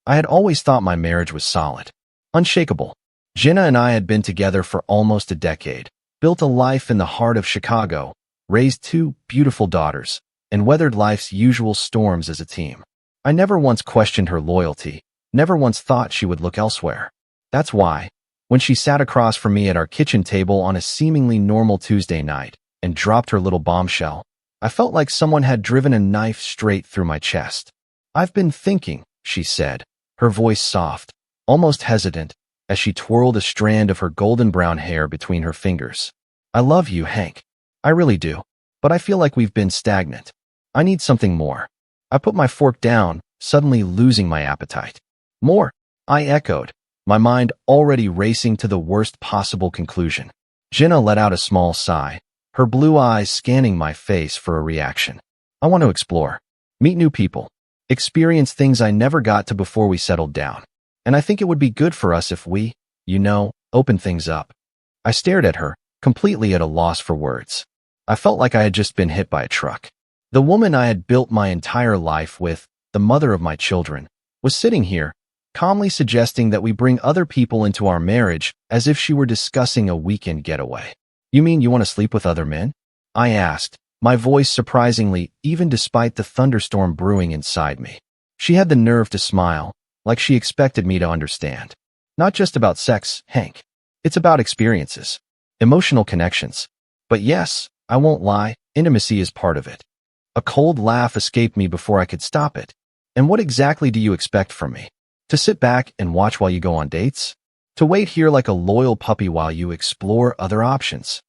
I had always thought my marriage was solid, unshakable. Jenna and I had been together for almost a decade, built a life in the heart of Chicago, raised two beautiful daughters, and weathered life's usual storms as a team. I never once questioned her loyalty, never once thought she would look elsewhere. That's why, when she sat across from me at our kitchen table on a seemingly normal Tuesday night and dropped her little bombshell, I felt like someone had driven a knife straight through my chest. "I've been thinking," she said, her voice soft, almost hesitant, as she twirled a strand of her golden brown hair between her fingers. "I love you, Hank. I really do. But I feel like we've been stagnant. I need something more." I put my fork down, suddenly losing my appetite. "More?" I echoed, my mind already racing to the worst possible conclusion. Jenna let out a small sigh, her blue eyes scanning my face for a reaction. "I want to explore, meet new people, experience things I never got to before we settled down. And I think it would be good for us if we, open things up." I stared at her, completely at a loss for words. I felt like I had just been hit by a truck. The woman I had built my entire life with, the mother of my children, was sitting here, calmly suggesting that we bring other people into our marriage as if she were discussing a weekend getaway. "You mean you want to sleep with other men?" I asked, my voice surprisingly, even despite the thunderstorm brewing inside me. She had the nerve to smile, like she expected me to understand. "Not just about sex, Hank. It's about experiences, emotional connections. But yes, I won't lie, intimacy is part of it." A cold laugh escaped me before I could stop it. "And what exactly do you expect from me? To sit back and watch while you go on dates? To wait here like a loyal puppy while you explore other options?"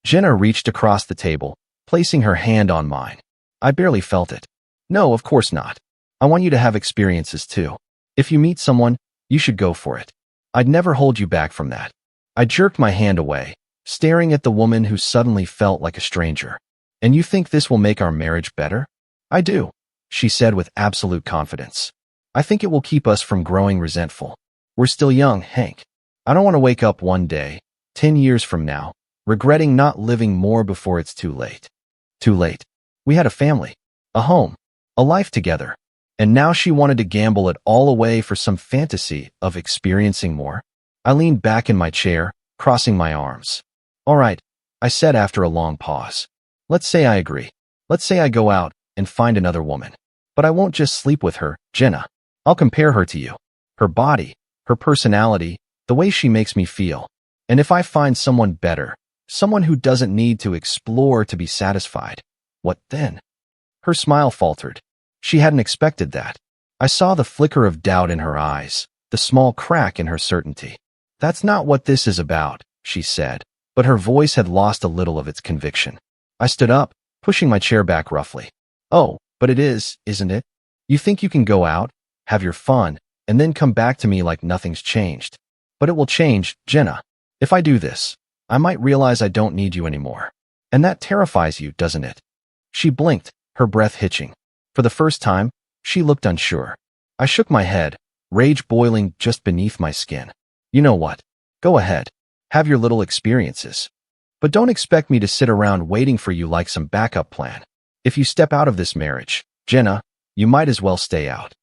Jenna reached across the table, placing her hand on mine. I barely felt it. "No, of course not. I want you to have experiences too. If you meet someone, you should go for it. I'd never hold you back from that." I jerked my hand away, staring at the woman who suddenly felt like a stranger. "And you think this will make our marriage better?" "I do," she said with absolute confidence. "I think it will keep us from growing resentful. We're still young, Hank. I don't want to wake up one day, 10 years from now, regretting not living more before it's too late." Too late. We had a family, a home, a life together. And now she wanted to gamble it all away for some fantasy of experiencing more. I leaned back in my chair, crossing my arms. "All right," I said after a long pause. "Let's say I agree. Let's say I go out and find another woman. But I won't just sleep with her, Jenna. I'll compare her to you. Her body, her personality, the way she makes me feel. And if I find someone better, someone who doesn't need to explore to be satisfied, what then?" Her smile faltered. She hadn't expected that. I saw the flicker of doubt in her eyes, the small crack in her certainty. "That's not what this is about," she said, but her voice had lost a little of its conviction. I stood up, pushing my chair back roughly. "Oh, but it is, isn't it? You think you can go out, have your fun, and then come back to me like nothing's changed. But it will change, Jenna. If I do this, I might realize I don't need you anymore. And that terrifies you, doesn't it?" She blinked, her breath hitching. For the first time, she looked unsure. I shook my head, rage boiling just beneath my skin. "You know what? Go ahead. Have your little experiences. But don't expect me to sit around waiting for you like some backup plan. If you step out of this marriage, Jenna, you might as well stay out."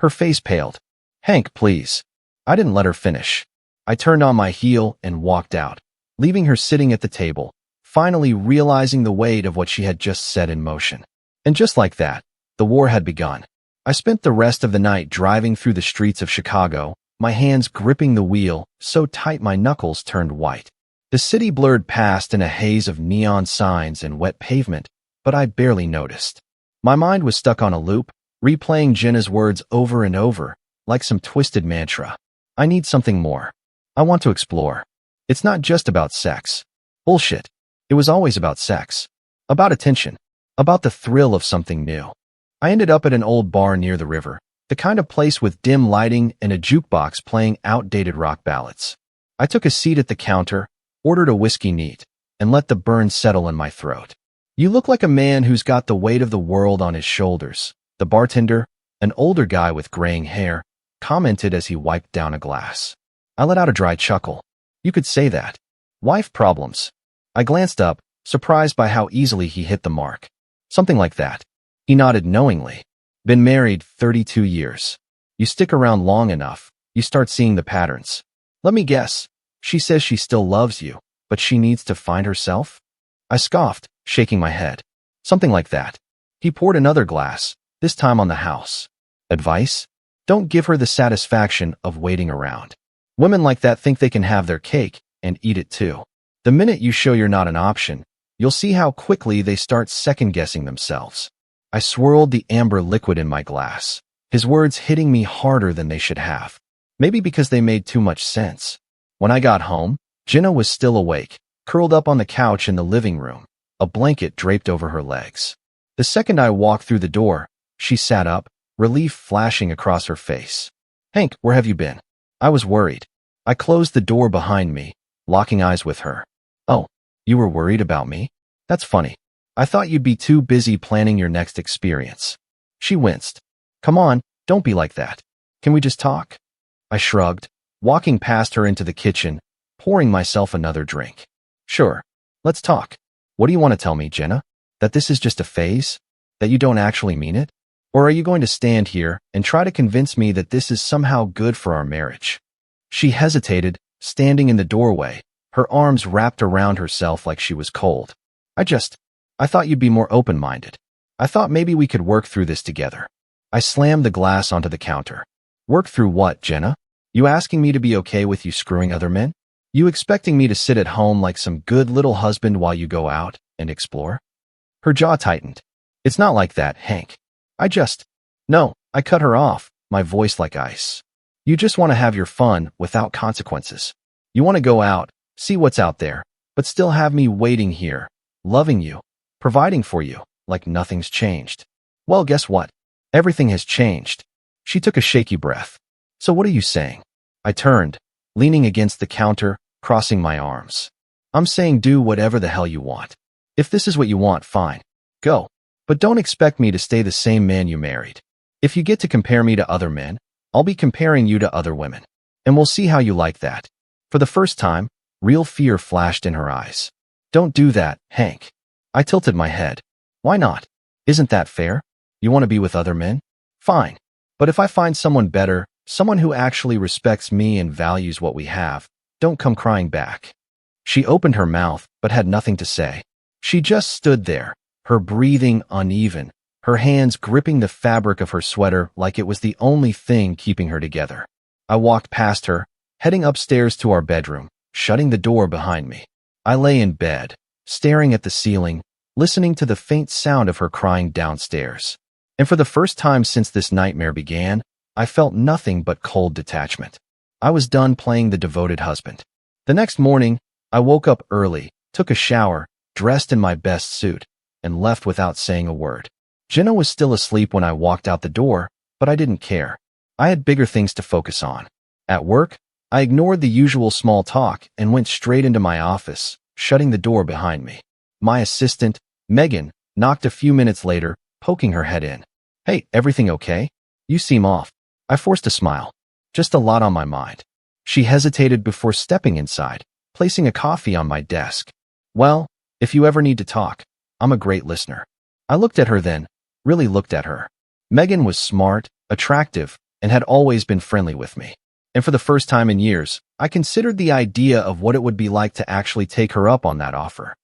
Her face paled. "Hank, please." I didn't let her finish. I turned on my heel and walked out, leaving her sitting at the table, finally realizing the weight of what she had just set in motion. And just like that, the war had begun. I spent the rest of the night driving through the streets of Chicago, my hands gripping the wheel so tight my knuckles turned white. The city blurred past in a haze of neon signs and wet pavement, but I barely noticed. My mind was stuck on a loop, replaying Jenna's words over and over, like some twisted mantra. "I need something more. I want to explore. It's not just about sex." Bullshit. It was always about sex. About attention. About the thrill of something new. I ended up at an old bar near the river, the kind of place with dim lighting and a jukebox playing outdated rock ballads. I took a seat at the counter, ordered a whiskey neat, and let the burn settle in my throat. "You look like a man who's got the weight of the world on his shoulders," the bartender, an older guy with graying hair, commented as he wiped down a glass. I let out a dry chuckle. "You could say that. Wife problems." I glanced up, surprised by how easily he hit the mark. "Something like that." He nodded knowingly. "Been married 32 years. You stick around long enough, you start seeing the patterns. Let me guess. She says she still loves you, but she needs to find herself? I scoffed, shaking my head. Something like that. He poured another glass, this time on the house. Advice? Don't give her the satisfaction of waiting around. Women like that think they can have their cake and eat it too. The minute you show you're not an option, you'll see how quickly they start second-guessing themselves. I swirled the amber liquid in my glass, his words hitting me harder than they should have. Maybe because they made too much sense. When I got home, Jenna was still awake, curled up on the couch in the living room, a blanket draped over her legs. The second I walked through the door, she sat up, relief flashing across her face. Hank, where have you been? I was worried. I closed the door behind me, locking eyes with her. Oh, you were worried about me? That's funny. I thought you'd be too busy planning your next experience. She winced. Come on, don't be like that. Can we just talk? I shrugged, walking past her into the kitchen, pouring myself another drink. Sure, let's talk. What do you want to tell me, Jenna? That this is just a phase? That you don't actually mean it? Or are you going to stand here and try to convince me that this is somehow good for our marriage? She hesitated, standing in the doorway, her arms wrapped around herself like she was cold. I thought you'd be more open-minded. I thought maybe we could work through this together. I slammed the glass onto the counter. Work through what, Jenna? You asking me to be okay with you screwing other men? You expecting me to sit at home like some good little husband while you go out and explore? Her jaw tightened. It's not like that, Hank. No, I cut her off, my voice like ice. You just want to have your fun without consequences. You want to go out, see what's out there, but still have me waiting here, loving you, providing for you, like nothing's changed. Well, guess what? Everything has changed. She took a shaky breath. So what are you saying? I turned, leaning against the counter, crossing my arms. I'm saying do whatever the hell you want. If this is what you want, fine. Go. But don't expect me to stay the same man you married. If you get to compare me to other men, I'll be comparing you to other women. And we'll see how you like that. For the first time, real fear flashed in her eyes. Don't do that, Hank. I tilted my head. Why not? Isn't that fair? You want to be with other men? Fine. But if I find someone better, someone who actually respects me and values what we have, don't come crying back. She opened her mouth, but had nothing to say. She just stood there, her breathing uneven, her hands gripping the fabric of her sweater like it was the only thing keeping her together. I walked past her, heading upstairs to our bedroom, shutting the door behind me. I lay in bed, staring at the ceiling, listening to the faint sound of her crying downstairs. And for the first time since this nightmare began, I felt nothing but cold detachment. I was done playing the devoted husband. The next morning, I woke up early, took a shower, dressed in my best suit, and left without saying a word. Jenna was still asleep when I walked out the door, but I didn't care. I had bigger things to focus on. At work, I ignored the usual small talk and went straight into my office, shutting the door behind me. My assistant, Megan, knocked a few minutes later, poking her head in. Hey, everything okay? You seem off. I forced a smile. Just a lot on my mind. She hesitated before stepping inside, placing a coffee on my desk. Well, if you ever need to talk, I'm a great listener. I looked at her then, really looked at her. Megan was smart, attractive, and had always been friendly with me. And for the first time in years, I considered the idea of what it would be like to actually take her up on that offer.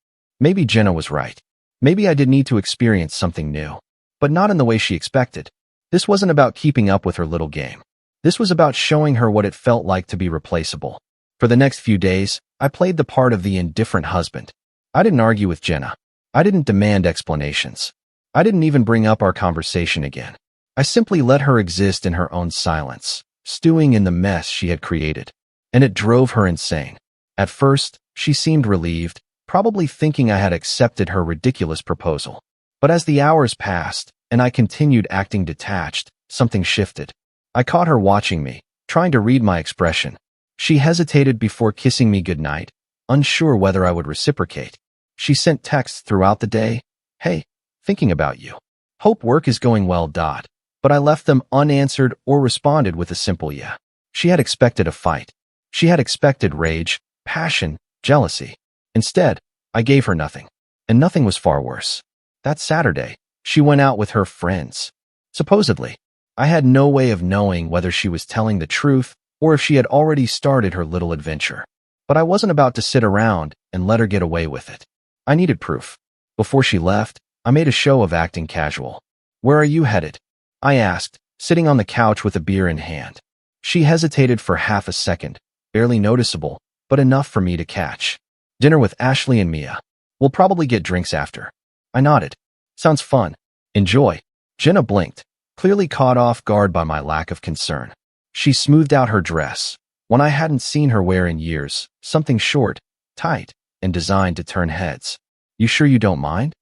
Maybe Jenna was right. Maybe I did need to experience something new. But not in the way she expected. This wasn't about keeping up with her little game. This was about showing her what it felt like to be replaceable. For the next few days, I played the part of the indifferent husband. I didn't argue with Jenna. I didn't demand explanations. I didn't even bring up our conversation again. I simply let her exist in her own silence, stewing in the mess she had created. And it drove her insane. At first, she seemed relieved, probably thinking I had accepted her ridiculous proposal. But as the hours passed, and I continued acting detached, something shifted. I caught her watching me, trying to read my expression. She hesitated before kissing me goodnight, unsure whether I would reciprocate. She sent texts throughout the day. Hey, thinking about you. Hope work is going well. But I left them unanswered or responded with a simple yeah. She had expected a fight. She had expected rage, passion, jealousy. Instead, I gave her nothing. And nothing was far worse. That Saturday, she went out with her friends. Supposedly, I had no way of knowing whether she was telling the truth or if she had already started her little adventure. But I wasn't about to sit around and let her get away with it. I needed proof. Before she left, I made a show of acting casual. "Where are you headed?" I asked, sitting on the couch with a beer in hand. She hesitated for half a second, barely noticeable, but enough for me to catch. "Dinner with Ashley and Mia. We'll probably get drinks after." I nodded. "Sounds fun. Enjoy." Jenna blinked, clearly caught off guard by my lack of concern. She smoothed out her dress, one I hadn't seen her wear in years, something short, tight, and designed to turn heads. "You sure you don't mind?"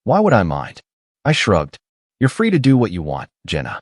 "Why would I mind?" I shrugged. "You're free to do what you want, Jenna."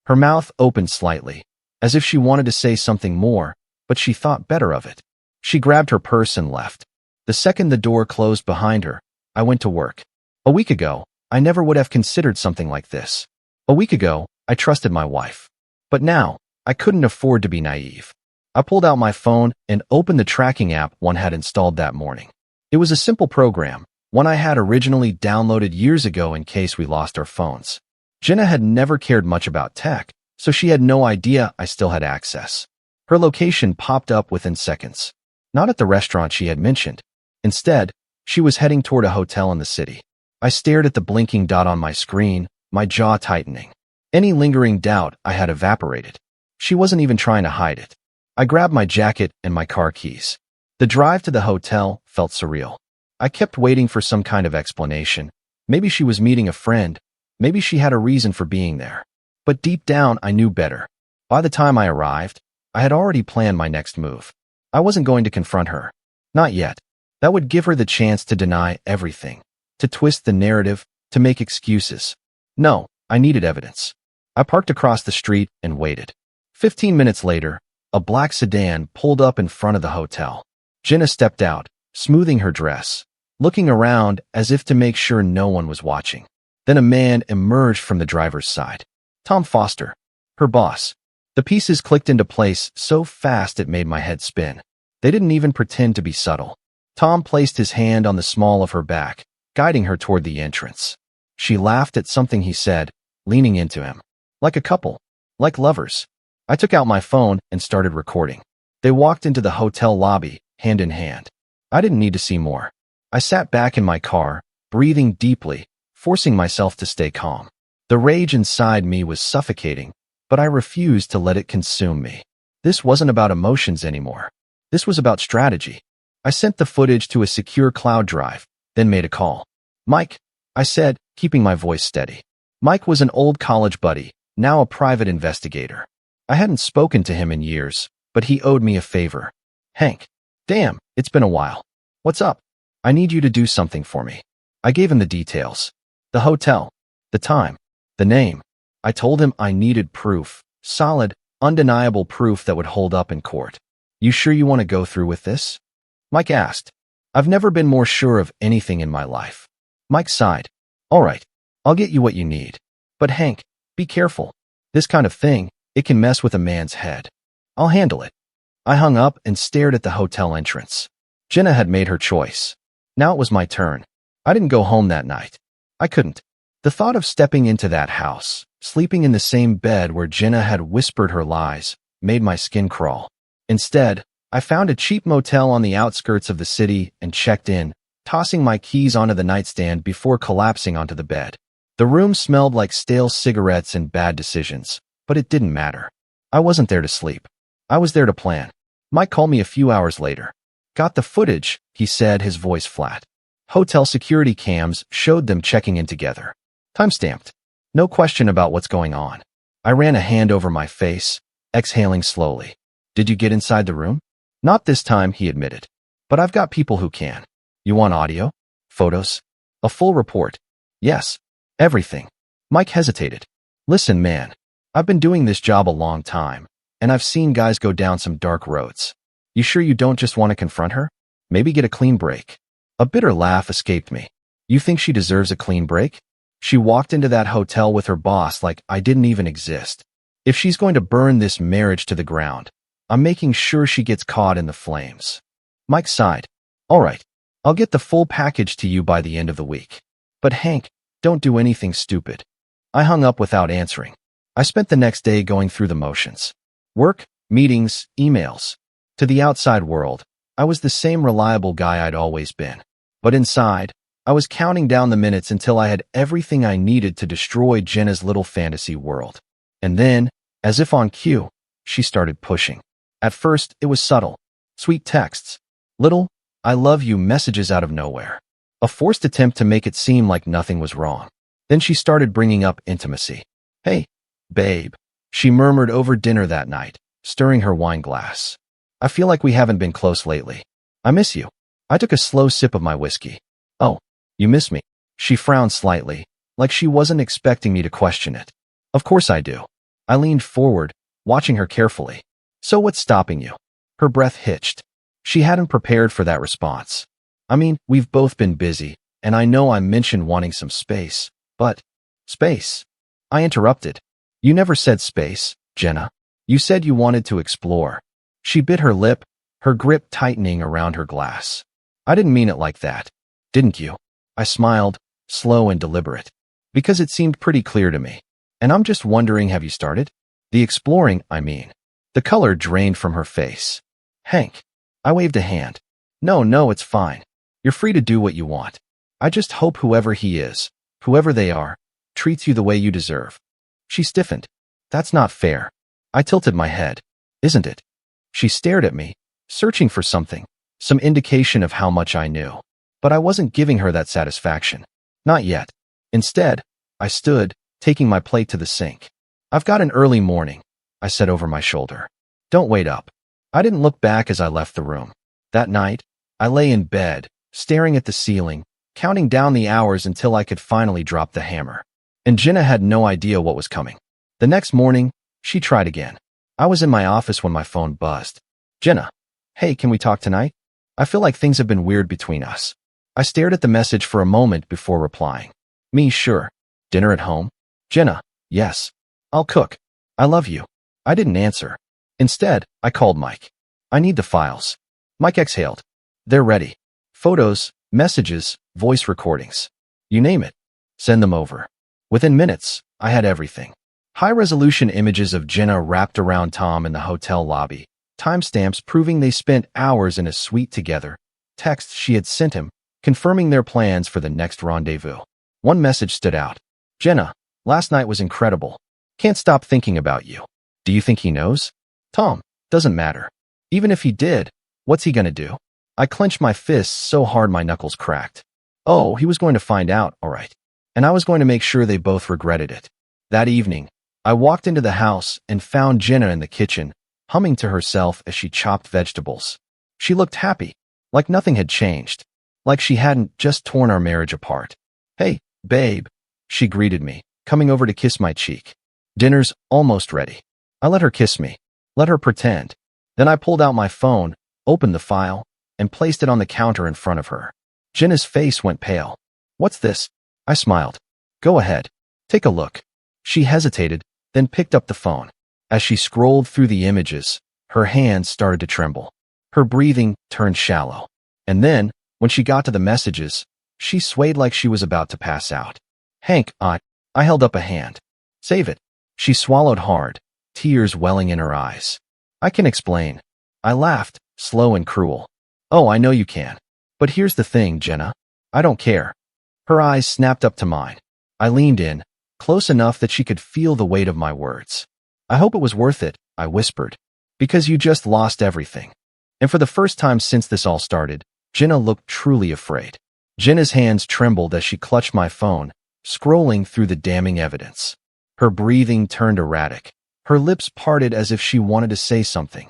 Her mouth opened slightly, as if she wanted to say something more, but she thought better of it. She grabbed her purse and left. The second the door closed behind her, I went to work. A week ago, I never would have considered something like this. A week ago, I trusted my wife. But now, I couldn't afford to be naive. I pulled out my phone and opened the tracking app one had installed that morning. It was a simple program, one I had originally downloaded years ago in case we lost our phones. Jenna had never cared much about tech, so she had no idea I still had access. Her location popped up within seconds. Not at the restaurant she had mentioned. Instead, she was heading toward a hotel in the city. I stared at the blinking dot on my screen, my jaw tightening. Any lingering doubt I had evaporated. She wasn't even trying to hide it. I grabbed my jacket and my car keys. The drive to the hotel felt surreal. I kept waiting for some kind of explanation. Maybe she was meeting a friend. Maybe she had a reason for being there. But deep down, I knew better. By the time I arrived, I had already planned my next move. I wasn't going to confront her. Not yet. That would give her the chance to deny everything, to twist the narrative, to make excuses. No, I needed evidence. I parked across the street and waited. 15 minutes later, a black sedan pulled up in front of the hotel. Jenna stepped out, smoothing her dress, looking around as if to make sure no one was watching. Then a man emerged from the driver's side. Tom Foster, her boss. The pieces clicked into place so fast it made my head spin. They didn't even pretend to be subtle. Tom placed his hand on the small of her back, guiding her toward the entrance. She laughed at something he said, leaning into him. Like a couple. Like lovers. I took out my phone and started recording. They walked into the hotel lobby, hand in hand. I didn't need to see more. I sat back in my car, breathing deeply, forcing myself to stay calm. The rage inside me was suffocating, but I refused to let it consume me. This wasn't about emotions anymore. This was about strategy. I sent the footage to a secure cloud drive, then made a call. "Mike," I said, keeping my voice steady. Mike was an old college buddy, now a private investigator. I hadn't spoken to him in years, but he owed me a favor. "Hank." "Damn, it's been a while. What's up?" "I need you to do something for me." I gave him the details. The hotel, the time, the name. I told him I needed proof, solid, undeniable proof that would hold up in court. "You sure you want to go through with this?" Mike asked. I've never been more sure of anything in my life. Mike sighed. "All right, I'll get you what you need. But Hank, be careful. This kind of thing, it can mess with a man's head." "I'll handle it." I hung up and stared at the hotel entrance. Jenna had made her choice. Now it was my turn. I didn't go home that night. I couldn't. The thought of stepping into that house, sleeping in the same bed where Jenna had whispered her lies, made my skin crawl. Instead, I found a cheap motel on the outskirts of the city and checked in, tossing my keys onto the nightstand before collapsing onto the bed. The room smelled like stale cigarettes and bad decisions, but it didn't matter. I wasn't there to sleep. I was there to plan. Mike called me a few hours later. "Got the footage," he said, his voice flat. Hotel security cams showed them checking in together. Timestamped. No question about what's going on. I ran a hand over my face, exhaling slowly. "Did you get inside the room?" "Not this time," he admitted. "But I've got people who can." "You want audio? Photos? A full report?" "Yes. Everything." Mike hesitated. "Listen, man. I've been doing this job a long time, and I've seen guys go down some dark roads. You sure you don't just want to confront her? Maybe get a clean break?" A bitter laugh escaped me. "You think she deserves a clean break? She walked into that hotel with her boss like I didn't even exist. If she's going to burn this marriage to the ground, I'm making sure she gets caught in the flames." Mike sighed. "All right, I'll get the full package to you by the end of the week. But Hank, don't do anything stupid." I hung up without answering. I spent the next day going through the motions. Work, meetings, emails. To the outside world, I was the same reliable guy I'd always been. But inside, I was counting down the minutes until I had everything I needed to destroy Jenna's little fantasy world. And then, as if on cue, she started pushing. At first, it was subtle. Sweet texts. Little, I love you messages out of nowhere. A forced attempt to make it seem like nothing was wrong. Then she started bringing up intimacy. Hey, babe, she murmured over dinner that night, stirring her wine glass. I feel like we haven't been close lately. I miss you. I took a slow sip of my whiskey. Oh, you miss me? She frowned slightly, like she wasn't expecting me to question it. Of course I do. I leaned forward, watching her carefully. So what's stopping you? Her breath hitched. She hadn't prepared for that response. I mean, we've both been busy, and I know I mentioned wanting some space, but… Space? I interrupted. You never said space, Jenna. You said you wanted to explore. She bit her lip, her grip tightening around her glass. I didn't mean it like that. Didn't you? I smiled, slow and deliberate. Because it seemed pretty clear to me. And I'm just wondering, have you started? The exploring, I mean. The color drained from her face. Hank. I waved a hand. No, it's fine. You're free to do what you want. I just hope whoever he is, whoever they are, treats you the way you deserve. She stiffened. That's not fair. I tilted my head. Isn't it? She stared at me, searching for something, some indication of how much I knew. But I wasn't giving her that satisfaction. Not yet. Instead, I stood, taking my plate to the sink. I've got an early morning, I said over my shoulder. Don't wait up. I didn't look back as I left the room. That night, I lay in bed, staring at the ceiling, counting down the hours until I could finally drop the hammer. And Jenna had no idea what was coming. The next morning, she tried again. I was in my office when my phone buzzed. Jenna. Hey, can we talk tonight? I feel like things have been weird between us. I stared at the message for a moment before replying. Me, sure. Dinner at home? Jenna. Yes. I'll cook. I love you. I didn't answer. Instead, I called Mike. I need the files. Mike exhaled. They're ready. Photos, messages, voice recordings. You name it. Send them over. Within minutes, I had everything. High-resolution images of Jenna wrapped around Tom in the hotel lobby, timestamps proving they spent hours in a suite together, texts she had sent him, confirming their plans for the next rendezvous. One message stood out. Jenna, last night was incredible. Can't stop thinking about you. Do you think he knows? Tom, doesn't matter. Even if he did, what's he gonna do? I clenched my fists so hard my knuckles cracked. Oh, he was going to find out, all right. And I was going to make sure they both regretted it. That evening, I walked into the house and found Jenna in the kitchen, humming to herself as she chopped vegetables. She looked happy, like nothing had changed, like she hadn't just torn our marriage apart. Hey, babe, she greeted me, coming over to kiss my cheek. Dinner's almost ready. I let her kiss me, let her pretend. Then I pulled out my phone, opened the file, and placed it on the counter in front of her. Jenna's face went pale. What's this? I smiled. Go ahead. Take a look. She hesitated, then picked up the phone. As she scrolled through the images, her hands started to tremble. Her breathing turned shallow. And then, when she got to the messages, she swayed like she was about to pass out. Hank, I held up a hand. Save it. She swallowed hard, tears welling in her eyes. I can explain. I laughed, slow and cruel. Oh, I know you can. But here's the thing, Jenna. I don't care. Her eyes snapped up to mine. I leaned in, close enough that she could feel the weight of my words. I hope it was worth it, I whispered. Because you just lost everything. And for the first time since this all started, Jenna looked truly afraid. Jenna's hands trembled as she clutched my phone, scrolling through the damning evidence. Her breathing turned erratic. Her lips parted as if she wanted to say something.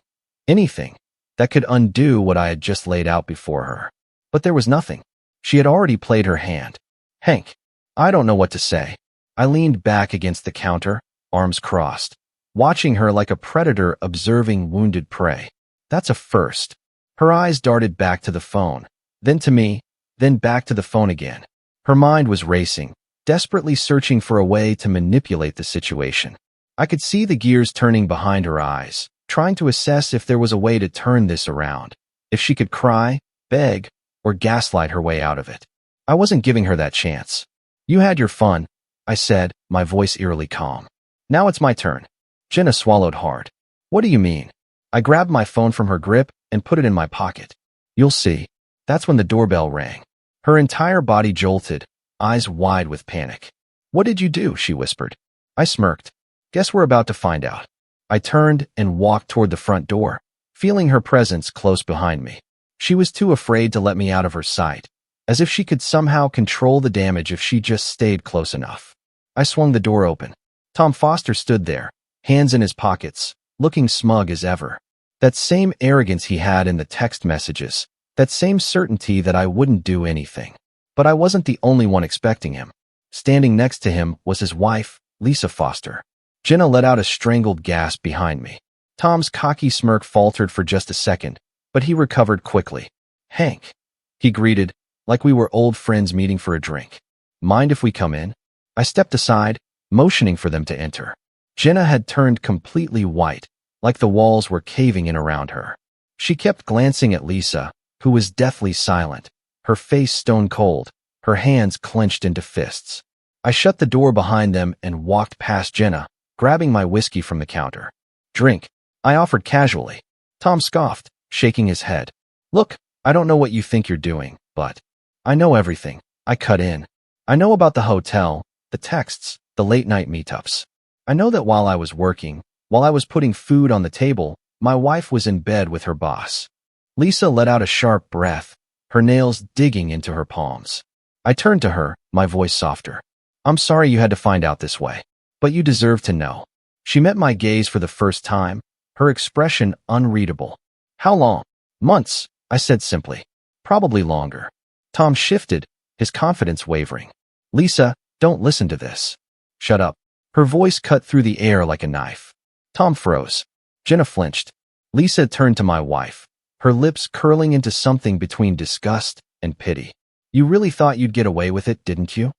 Anything that could undo what I had just laid out before her. But there was nothing. She had already played her hand. Hank, I don't know what to say. I leaned back against the counter, arms crossed, watching her like a predator observing wounded prey. That's a first. Her eyes darted back to the phone, then to me, then back to the phone again. Her mind was racing, desperately searching for a way to manipulate the situation. I could see the gears turning behind her eyes, trying to assess if there was a way to turn this around, if she could cry, beg, or gaslight her way out of it. I wasn't giving her that chance. You had your fun, I said, my voice eerily calm. Now it's my turn. Jenna swallowed hard. What do you mean? I grabbed my phone from her grip and put it in my pocket. You'll see. That's when the doorbell rang. Her entire body jolted, eyes wide with panic. What did you do? She whispered. I smirked. Guess we're about to find out. I turned and walked toward the front door, feeling her presence close behind me. She was too afraid to let me out of her sight, as if she could somehow control the damage if she just stayed close enough. I swung the door open. Tom Foster stood there, hands in his pockets, looking smug as ever. That same arrogance he had in the text messages, that same certainty that I wouldn't do anything. But I wasn't the only one expecting him. Standing next to him was his wife, Lisa Foster. Jenna let out a strangled gasp behind me. Tom's cocky smirk faltered for just a second, but he recovered quickly. Hank, he greeted, like we were old friends meeting for a drink. Mind if we come in? I stepped aside, motioning for them to enter. Jenna had turned completely white, like the walls were caving in around her. She kept glancing at Lisa, who was deathly silent, her face stone cold, her hands clenched into fists. I shut the door behind them and walked past Jenna, grabbing my whiskey from the counter. Drink, I offered casually. Tom scoffed, shaking his head. Look, I don't know what you think you're doing, but I know everything. I cut in. I know about the hotel, the texts, the late-night meetups. I know that while I was working, while I was putting food on the table, my wife was in bed with her boss. Lisa let out a sharp breath, her nails digging into her palms. I turned to her, my voice softer. I'm sorry you had to find out this way, but you deserve to know. She met my gaze for the first time, her expression unreadable. How long? Months, I said simply. Probably longer. Tom shifted, his confidence wavering. Lisa, don't listen to this. Shut up. Her voice cut through the air like a knife. Tom froze. Jenna flinched. Lisa turned to my wife, her lips curling into something between disgust and pity. You really thought you'd get away with it, didn't you?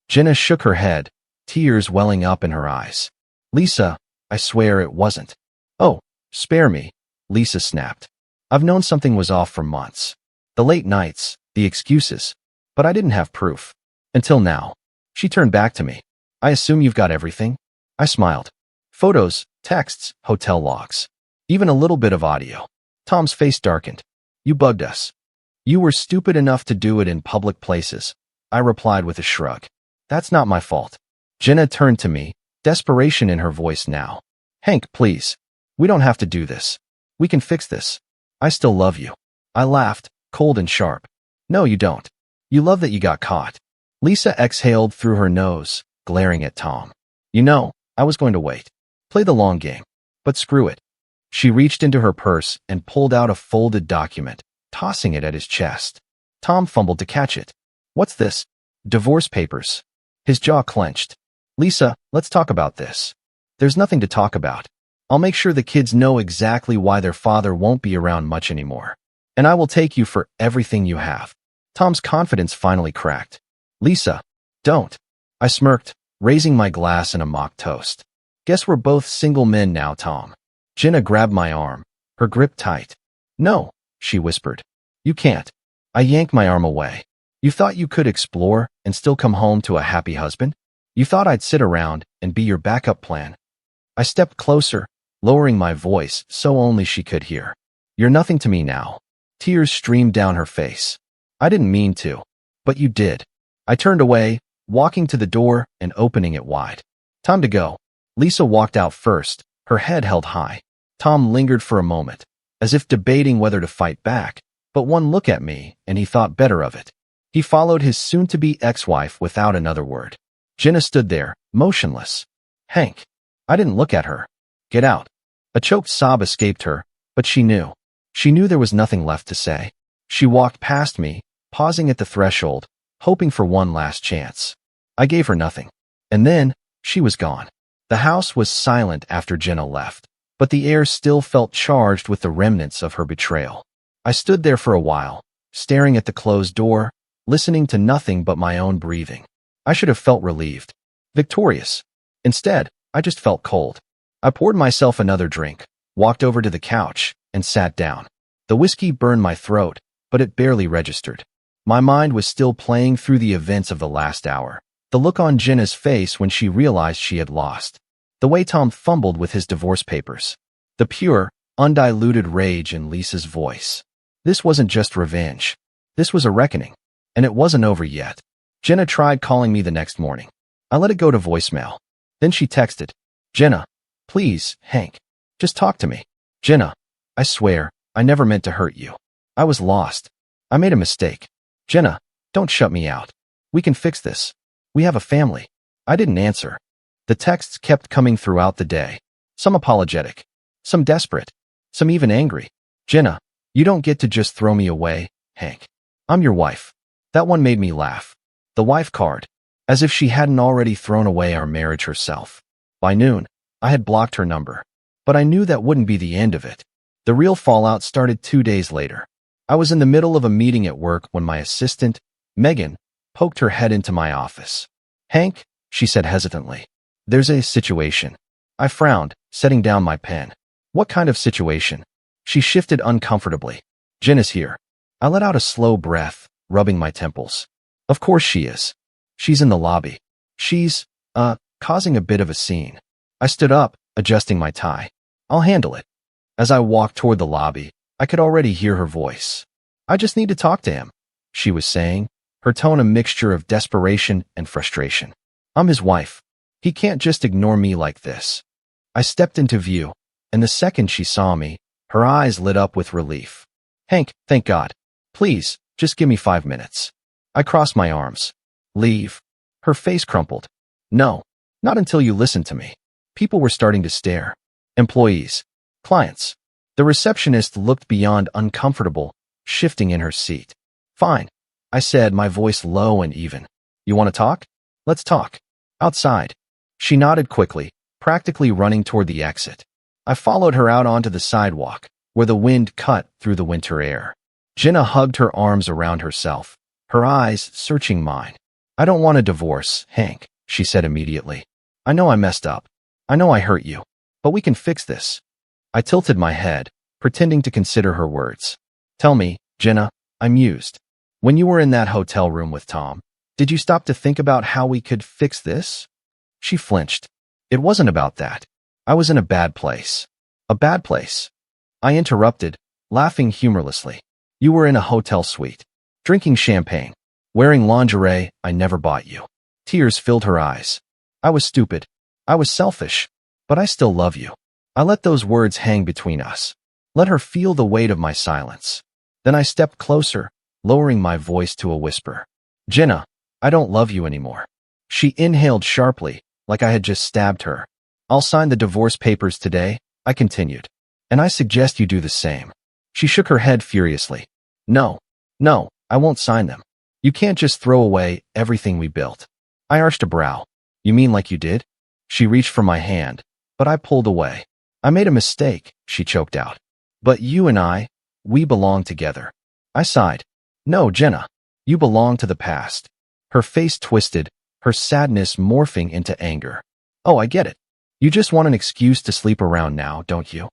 Jenna shook her head, tears welling up in her eyes. Lisa, I swear it wasn't. Oh, spare me, Lisa snapped. I've known something was off for months. The late nights, the excuses. But I didn't have proof. Until now. She turned back to me. I assume you've got everything? I smiled. Photos, texts, hotel logs. Even a little bit of audio. Tom's face darkened. You bugged us. You were stupid enough to do it in public places, I replied with a shrug. That's not my fault. Jenna turned to me, desperation in her voice now. Hank, please. We don't have to do this. We can fix this. I still love you. I laughed, cold and sharp. No, you don't. You love that you got caught. Lisa exhaled through her nose, glaring at Tom. You know, I was going to wait. Play the long game. But screw it. She reached into her purse and pulled out a folded document, tossing it at his chest. Tom fumbled to catch it. What's this? Divorce papers. His jaw clenched. Lisa, let's talk about this. There's nothing to talk about. I'll make sure the kids know exactly why their father won't be around much anymore. And I will take you for everything you have. Tom's confidence finally cracked. Lisa, don't. I smirked, raising my glass in a mock toast. Guess we're both single men now, Tom. Jenna grabbed my arm, her grip tight. No, she whispered. You can't. I yanked my arm away. You thought you could explore and still come home to a happy husband? You thought I'd sit around and be your backup plan? I stepped closer, lowering my voice so only she could hear. You're nothing to me now. Tears streamed down her face. I didn't mean to, but you did. I turned away, walking to the door and opening it wide. Time to go. Lisa walked out first, her head held high. Tom lingered for a moment, as if debating whether to fight back, but one look at me and he thought better of it. He followed his soon-to-be ex-wife without another word. Jenna stood there, motionless. Hank. I didn't look at her. Get out. A choked sob escaped her, but she knew. She knew there was nothing left to say. She walked past me, pausing at the threshold, hoping for one last chance. I gave her nothing. And then, she was gone. The house was silent after Jenna left, but the air still felt charged with the remnants of her betrayal. I stood there for a while, staring at the closed door, listening to nothing but my own breathing. I should have felt relieved, victorious. Instead, I just felt cold. I poured myself another drink, walked over to the couch, and sat down. The whiskey burned my throat, but it barely registered. My mind was still playing through the events of the last hour, the look on Jenna's face when she realized she had lost, The way Tom fumbled with his divorce papers. The pure, undiluted rage in Lisa's voice. This wasn't just revenge. This was a reckoning. And it wasn't over yet. Jenna tried calling me the next morning. I let it go to voicemail. Then she texted, "Jenna, please, Hank, just talk to me. Jenna, I swear, I never meant to hurt you. I was lost. I made a mistake. Jenna, don't shut me out. We can fix this. We have a family." I didn't answer. The texts kept coming throughout the day. Some apologetic. Some desperate. Some even angry. "Jenna, you don't get to just throw me away, Hank. I'm your wife." That one made me laugh. The wife card. As if she hadn't already thrown away our marriage herself. By noon, I had blocked her number. But I knew that wouldn't be the end of it. The real fallout started 2 days later. I was in the middle of a meeting at work when my assistant, Megan, poked her head into my office. "Hank," she said hesitantly, "there's a situation." I frowned, setting down my pen. "What kind of situation?" She shifted uncomfortably. "Jenna's here." I let out a slow breath, rubbing my temples. "Of course she is. She's in the lobby. She's, causing a bit of a scene." I stood up, adjusting my tie. "I'll handle it." As I walked toward the lobby, I could already hear her voice. "I just need to talk to him," she was saying, her tone a mixture of desperation and frustration. "I'm his wife. He can't just ignore me like this." I stepped into view, and the second she saw me, her eyes lit up with relief. "Hank, thank God. Please, just give me 5 minutes." I crossed my arms. "Leave." Her face crumpled. "No, not until you listen to me." People were starting to stare. Employees. Clients. The receptionist looked beyond uncomfortable, shifting in her seat. "Fine," I said, my voice low and even. "You want to talk? Let's talk. Outside." She nodded quickly, practically running toward the exit. I followed her out onto the sidewalk, where the wind cut through the winter air. Jenna hugged her arms around herself, her eyes searching mine. "I don't want a divorce, Hank," she said immediately. "I know I messed up. I know I hurt you. But we can fix this." I tilted my head, pretending to consider her words. "Tell me, Jenna," I mused. "When you were in that hotel room with Tom, did you stop to think about how we could fix this?" She flinched. "It wasn't about that. I was in a bad place." "A bad place?" I interrupted, laughing humorlessly. "You were in a hotel suite, drinking champagne, wearing lingerie I never bought you." Tears filled her eyes. "I was stupid. I was selfish. But I still love you." I let those words hang between us. Let her feel the weight of my silence. Then I stepped closer, lowering my voice to a whisper. "Jenna, I don't love you anymore." She inhaled sharply, like I had just stabbed her. "I'll sign the divorce papers today," I continued. "And I suggest you do the same." She shook her head furiously. No, I won't sign them. You can't just throw away everything we built." I arched a brow. "You mean like you did?" She reached for my hand, but I pulled away. "I made a mistake," she choked out. "But you and we belong together." I sighed. "No, Jenna, you belong to the past." Her face twisted, her sadness morphing into anger. "Oh, I get it. You just want an excuse to sleep around now, don't you?"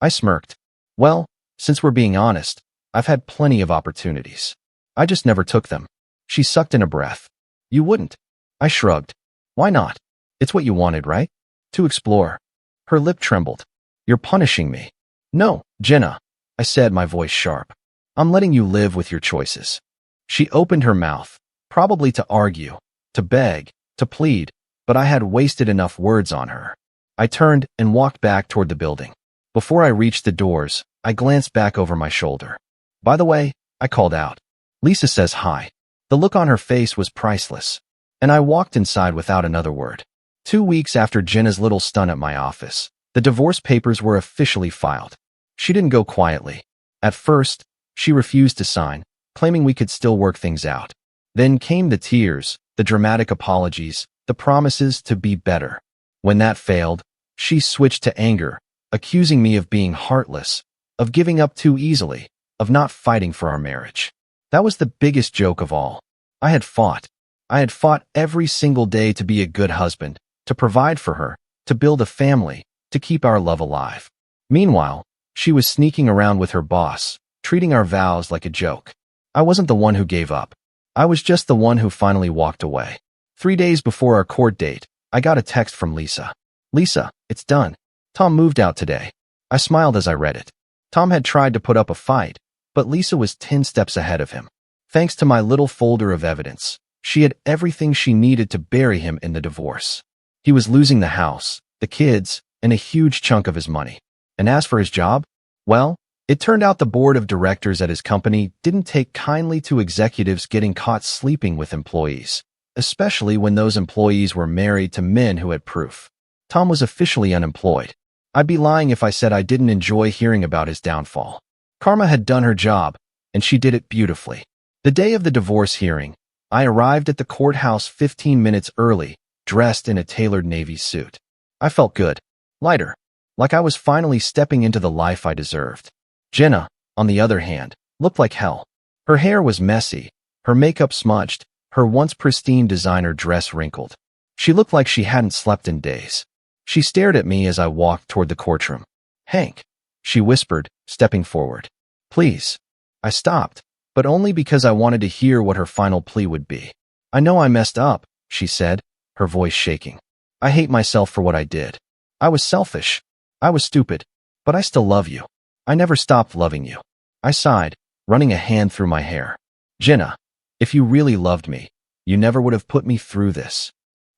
I smirked. "Well, since we're being honest, I've had plenty of opportunities. I just never took them." She sucked in a breath. "You wouldn't." I shrugged. "Why not? It's what you wanted, right? To explore." Her lip trembled. "You're punishing me." "No, Jenna," I said, my voice sharp. "I'm letting you live with your choices." She opened her mouth, probably to argue, to beg, to plead, but I had wasted enough words on her. I turned and walked back toward the building. Before I reached the doors, I glanced back over my shoulder. "By the way," I called out, "Lisa says hi." The look on her face was priceless, and I walked inside without another word. 2 weeks after Jenna's little stunt at my office, the divorce papers were officially filed. She didn't go quietly. At first, she refused to sign, claiming we could still work things out. Then came the tears, the dramatic apologies, the promises to be better. When that failed, she switched to anger, accusing me of being heartless, of giving up too easily, of not fighting for our marriage. That was the biggest joke of all. I had fought. I had fought every single day to be a good husband, to provide for her, to build a family, to keep our love alive. Meanwhile, she was sneaking around with her boss, treating our vows like a joke. I wasn't the one who gave up. I was just the one who finally walked away. 3 days before our court date, I got a text from Lisa. Lisa, it's done. Tom moved out today. I smiled as I read it. Tom had tried to put up a fight, but Lisa was 10 steps ahead of him. Thanks to my little folder of evidence, she had everything she needed to bury him in the divorce. He was losing the house, the kids, and a huge chunk of his money. And as for his job, well, it turned out the board of directors at his company didn't take kindly to executives getting caught sleeping with employees, especially when those employees were married to men who had proof. Tom was officially unemployed. I'd be lying if I said I didn't enjoy hearing about his downfall. Karma had done her job, and she did it beautifully. The day of the divorce hearing, I arrived at the courthouse 15 minutes early, dressed in a tailored navy suit. I felt good, lighter, like I was finally stepping into the life I deserved. Jenna, on the other hand, looked like hell. Her hair was messy, her makeup smudged, her once pristine designer dress wrinkled. She looked like she hadn't slept in days. She stared at me as I walked toward the courtroom. "Hank," she whispered, stepping forward. "Please." I stopped, but only because I wanted to hear what her final plea would be. "I know I messed up," she said, her voice shaking. "I hate myself for what I did. I was selfish. I was stupid. But I still love you. I never stopped loving you." I sighed, running a hand through my hair. "Jenna, if you really loved me, you never would have put me through this."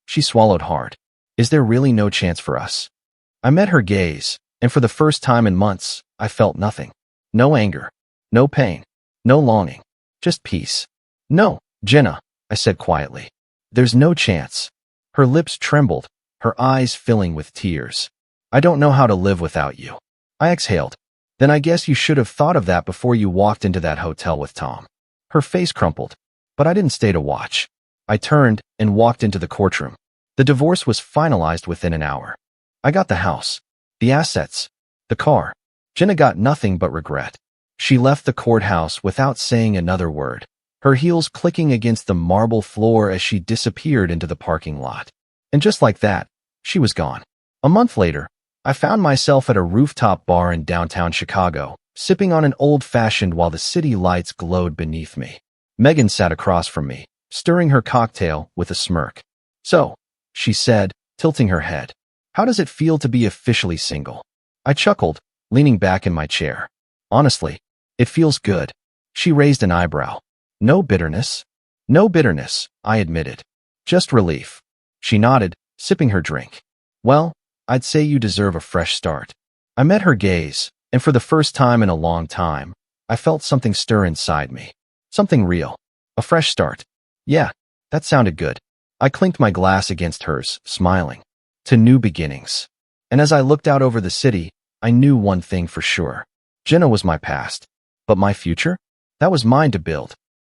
She swallowed hard. "Is there really no chance for us?" I met her gaze, and for the first time in months, I felt nothing. No anger, no pain, no longing, just peace. "No, Jenna," I said quietly. "There's no chance." Her lips trembled, her eyes filling with tears. "I don't know how to live without you." I exhaled. "Then I guess you should have thought of that before you walked into that hotel with Tom." Her face crumpled, but I didn't stay to watch. I turned and walked into the courtroom. The divorce was finalized within an hour. I got the house, the assets, the car. Jenna got nothing but regret. She left the courthouse without saying another word, her heels clicking against the marble floor as she disappeared into the parking lot. And just like that, she was gone. A month later, I found myself at a rooftop bar in downtown Chicago, sipping on an old-fashioned while the city lights glowed beneath me. Megan sat across from me, stirring her cocktail with a smirk. "So," she said, tilting her head, "how does it feel to be officially single?" I chuckled, leaning back in my chair. "Honestly, it feels good." She raised an eyebrow. "No bitterness?" "No bitterness," I admitted. "Just relief." She nodded, sipping her drink. "Well, I'd say you deserve a fresh start." I met her gaze, and for the first time in a long time, I felt something stir inside me. Something real. A fresh start. Yeah, that sounded good. I clinked my glass against hers, smiling. To new beginnings. And as I looked out over the city, I knew one thing for sure. Jenna was my past. But my future? That was mine to build.